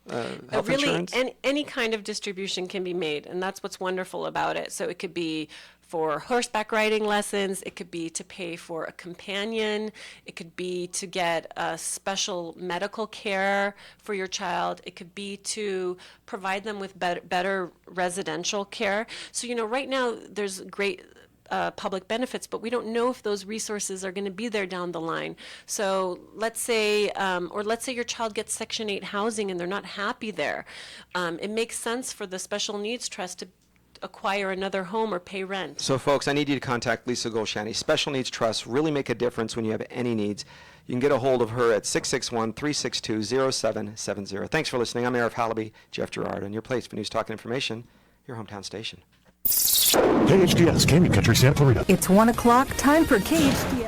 really, insurance? any kind of distribution can be made, and that's what's wonderful about it. So it could be for horseback riding lessons, it could be to pay for a companion, it could be to get special medical care for your child, it could be to provide them with better residential care. So, right now there's great public benefits, but we don't know if those resources are going to be there down the line. So let's say your child gets Section 8 housing and they're not happy there. It makes sense for the special needs trust to acquire another home or pay rent. So folks, I need you to contact Lisa Golshani. Special Needs Trusts really make a difference when you have any needs. You can get a hold of her at 661-362-0770. Thanks for listening. I'm Arif Halaby, Jeff Gerard, on your place for News Talk and Information, your hometown station. KHTS, Canyon Country, Santa Clarita. It's 1 o'clock, time for KHTS.